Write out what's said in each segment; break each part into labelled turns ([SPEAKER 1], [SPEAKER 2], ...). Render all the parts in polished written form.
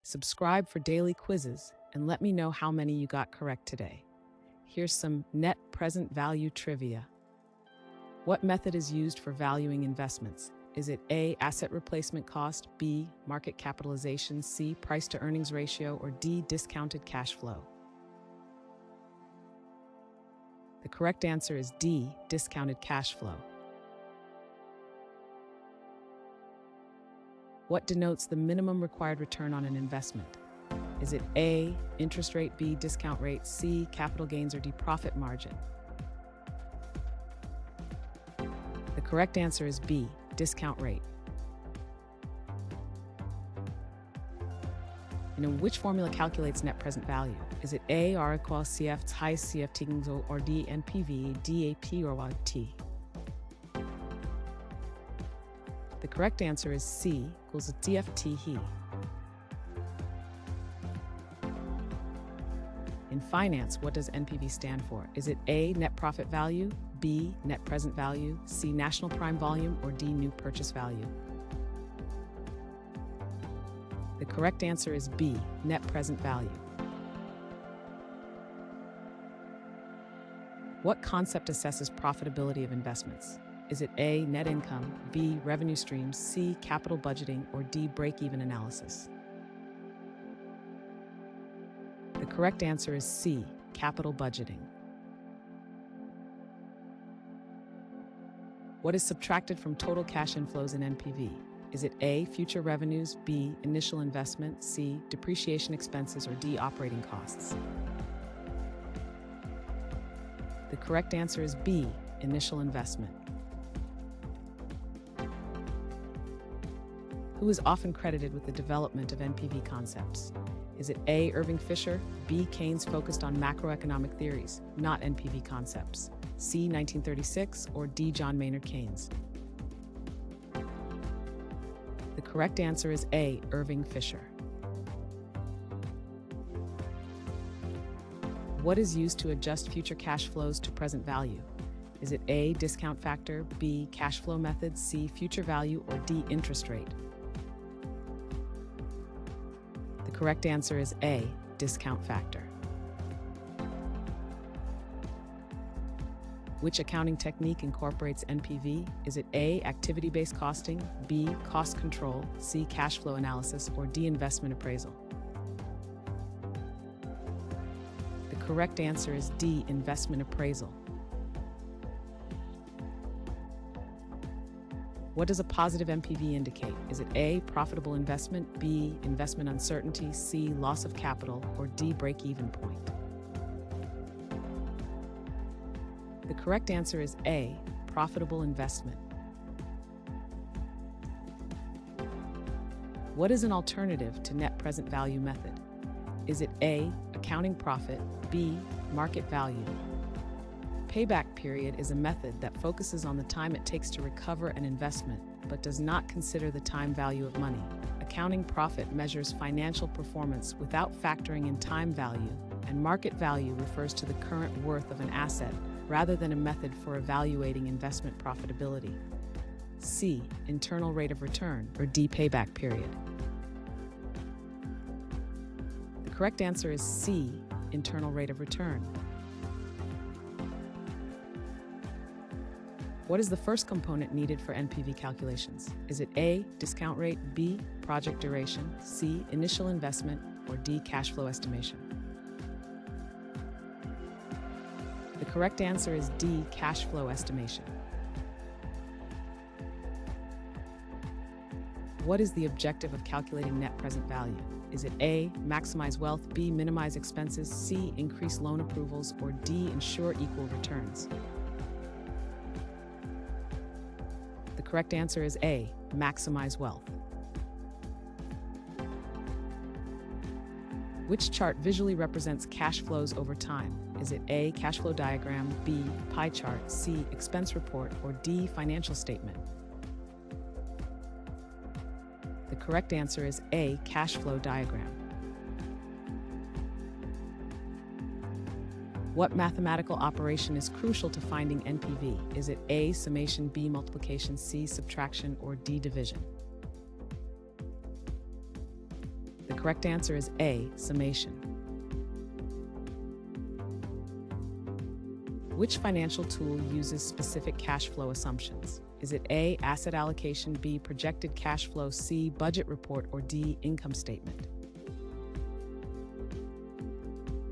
[SPEAKER 1] Subscribe for daily quizzes and let me know how many you got correct today. Here's some net present value trivia. What method is used for valuing investments? Is it A, asset replacement cost, B, market capitalization, C, price to earnings ratio, or D, discounted cash flow? The correct answer is D, discounted cash flow. What denotes the minimum required return on an investment? Is it A, interest rate, B, discount rate, C, capital gains, or D, profit margin? The correct answer is B, discount rate. Which formula calculates net present value? Is it A, R equals CF highest CF or D, NPV, DAP, or YT? The correct answer is C, equals DFT. In finance, what does NPV stand for? Is it A, net profit value, B, net present value, C, national prime volume, or D, new purchase value? The correct answer is B, net present value. What concept assesses profitability of investments? Is it A, net income, B, revenue streams, C, capital budgeting, or D, break-even analysis? The correct answer is C, capital budgeting. What is subtracted from total cash inflows in NPV? Is it A, future revenues, B, initial investment, C, depreciation expenses, or D, operating costs? The correct answer is B, initial investment. Who is often credited with the development of NPV concepts? Is it A, Irving Fisher, B, Keynes focused on macroeconomic theories, not NPV concepts, C, 1936, or D, John Maynard Keynes? The correct answer is A, Irving Fisher. What is used to adjust future cash flows to present value? Is it A, discount factor, B, cash flow method, C, future value, or D, interest rate? The correct answer is A, discount factor. Which accounting technique incorporates NPV? Is it A, activity-based costing, B, cost control, C, cash flow analysis, or D, investment appraisal? The correct answer is D, investment appraisal. What does a positive NPV indicate? Is it A, profitable investment, B, investment uncertainty, C, loss of capital, or D, break-even point? The correct answer is A, profitable investment. What is an alternative to net present value method? Is it A, accounting profit, B, market value? Payback period is a method that focuses on the time it takes to recover an investment, but does not consider the time value of money. Accounting profit measures financial performance without factoring in time value, and market value refers to the current worth of an asset rather than a method for evaluating investment profitability. C, internal rate of return, or D, payback period. The correct answer is C, internal rate of return. What is the first component needed for NPV calculations? Is it A, discount rate, B, project duration, C, initial investment, or D, cash flow estimation? The correct answer is D, cash flow estimation. What is the objective of calculating net present value? Is it A, maximize wealth, B, minimize expenses, C, increase loan approvals, or D, ensure equal returns? The correct answer is A, maximize wealth. Which chart visually represents cash flows over time? Is it A, cash flow diagram, B, pie chart, C, expense report, or D, financial statement? The correct answer is A, cash flow diagram. What mathematical operation is crucial to finding NPV? Is it A, summation, B, multiplication, C, subtraction, or D, division? The correct answer is A, summation. Which financial tool uses specific cash flow assumptions? Is it A, asset allocation, B, projected cash flow, C, budget report, or D, income statement?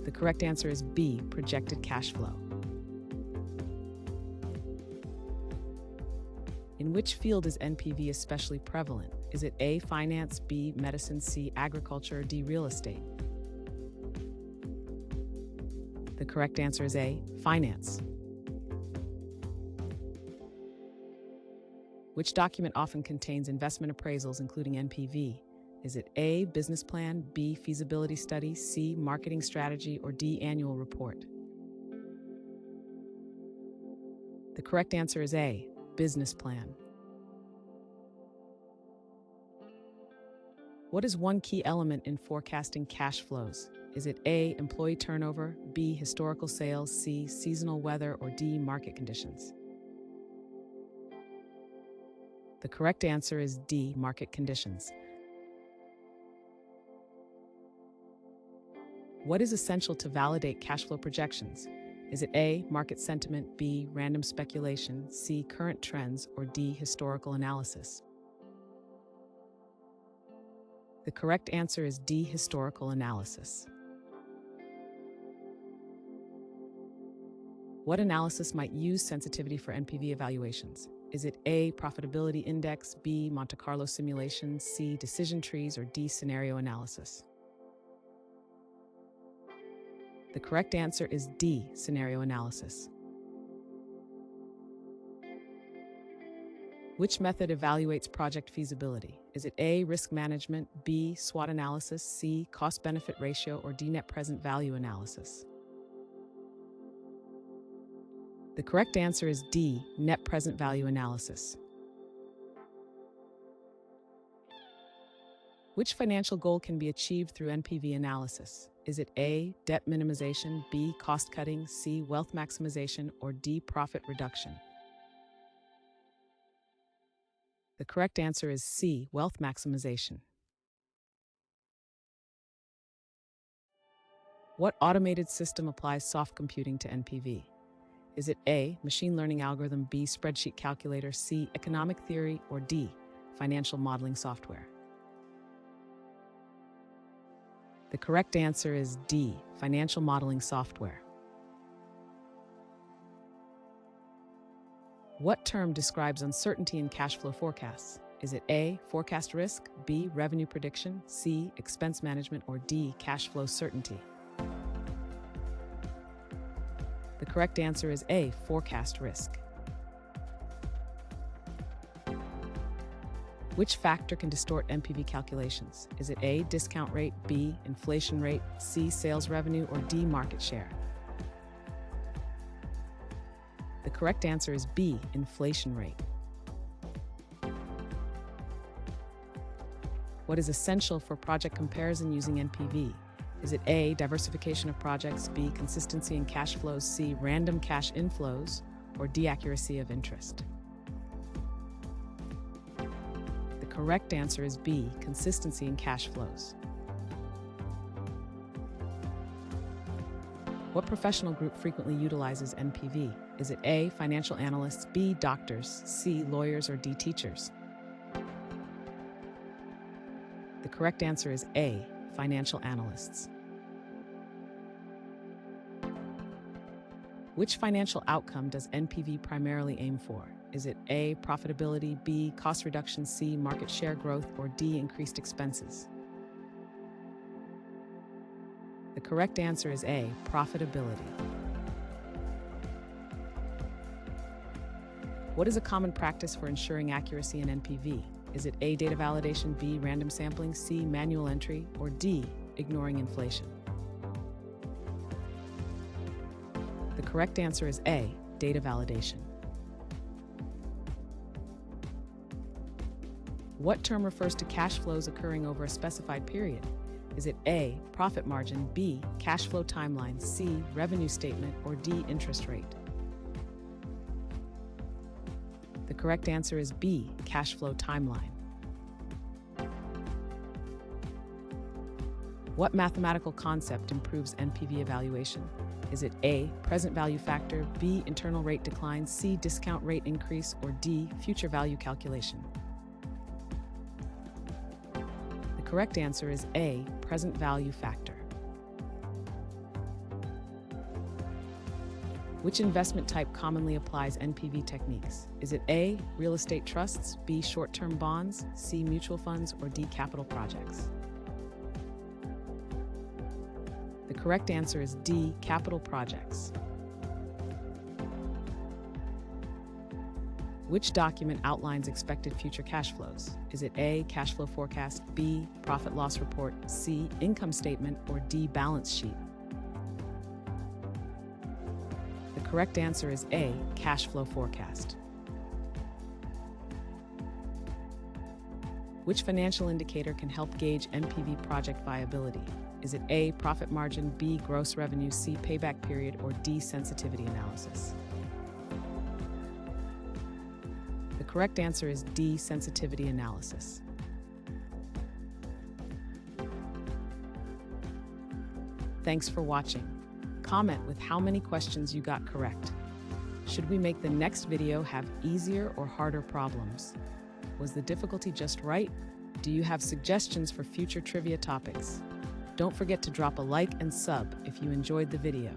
[SPEAKER 1] The correct answer is B, projected cash flow. In which field is NPV especially prevalent? Is it A, finance, B, medicine, C, agriculture, or D, real estate? The correct answer is A, finance. Which document often contains investment appraisals including NPV? Is it A, business plan, B, feasibility study, C, marketing strategy, or D, annual report? The correct answer is A, business plan. What is one key element in forecasting cash flows? Is it A, employee turnover, B, historical sales, C, seasonal weather, or D, market conditions? The correct answer is D, market conditions. What is essential to validate cash flow projections? Is it A, market sentiment, B, random speculation, C, current trends, or D, historical analysis? The correct answer is D, historical analysis. What analysis might use sensitivity for NPV evaluations? Is it A, profitability index, B, Monte Carlo simulation, C, decision trees, or D, scenario analysis? The correct answer is D, scenario analysis. Which method evaluates project feasibility? Is it A, risk management, B, SWOT analysis, C, cost-benefit ratio, or D, net present value analysis? The correct answer is D, net present value analysis. Which financial goal can be achieved through NPV analysis? Is it A, debt minimization, B, cost cutting, C, wealth maximization, or D, profit reduction? The correct answer is C, wealth maximization. What automated system applies soft computing to NPV? Is it A, machine learning algorithm, B, spreadsheet calculator, C, economic theory, or D, financial modeling software? The correct answer is D, financial modeling software. What term describes uncertainty in cash flow forecasts? Is it A, forecast risk, B, revenue prediction, C, expense management, or D, cash flow certainty? The correct answer is A, forecast risk. Which factor can distort NPV calculations? Is it A, discount rate, B, inflation rate, C, sales revenue, or D, market share? The correct answer is B, inflation rate. What is essential for project comparison using NPV? Is it A, diversification of projects, B, consistency in cash flows, C, random cash inflows, or D, accuracy of interest? The correct answer is B, consistency in cash flows. What professional group frequently utilizes NPV? Is it A, financial analysts, B, doctors, C, lawyers, or D, teachers? The correct answer is A, financial analysts. Which financial outcome does NPV primarily aim for? Is it A, profitability, B, cost reduction, C, market share growth, or D, increased expenses? The correct answer is A, profitability. What is a common practice for ensuring accuracy in NPV? Is it A, data validation, B, random sampling, C, manual entry, or D, ignoring inflation? The correct answer is A, data validation. What term refers to cash flows occurring over a specified period? Is it A, profit margin, B, cash flow timeline, C, revenue statement, or D, interest rate? The correct answer is B, cash flow timeline. What mathematical concept improves NPV evaluation? Is it A, present value factor, B, internal rate decline, C, discount rate increase, or D, future value calculation? The correct answer is A, present value factor. Which investment type commonly applies NPV techniques? Is it A, real estate trusts, B, short-term bonds, C, mutual funds, or D, capital projects? The correct answer is D, capital projects. Which document outlines expected future cash flows? Is it A, cash flow forecast, B, profit loss report, C, income statement, or D, balance sheet? The correct answer is A, cash flow forecast. Which financial indicator can help gauge NPV project viability? Is it A, profit margin, B, gross revenue, C, payback period, or D, sensitivity analysis? The correct answer is D, sensitivity analysis. Thanks for watching. Comment with how many questions you got correct. Should we make the next video have easier or harder problems? Was the difficulty just right? Do you have suggestions for future trivia topics? Don't forget to drop a like and sub if you enjoyed the video.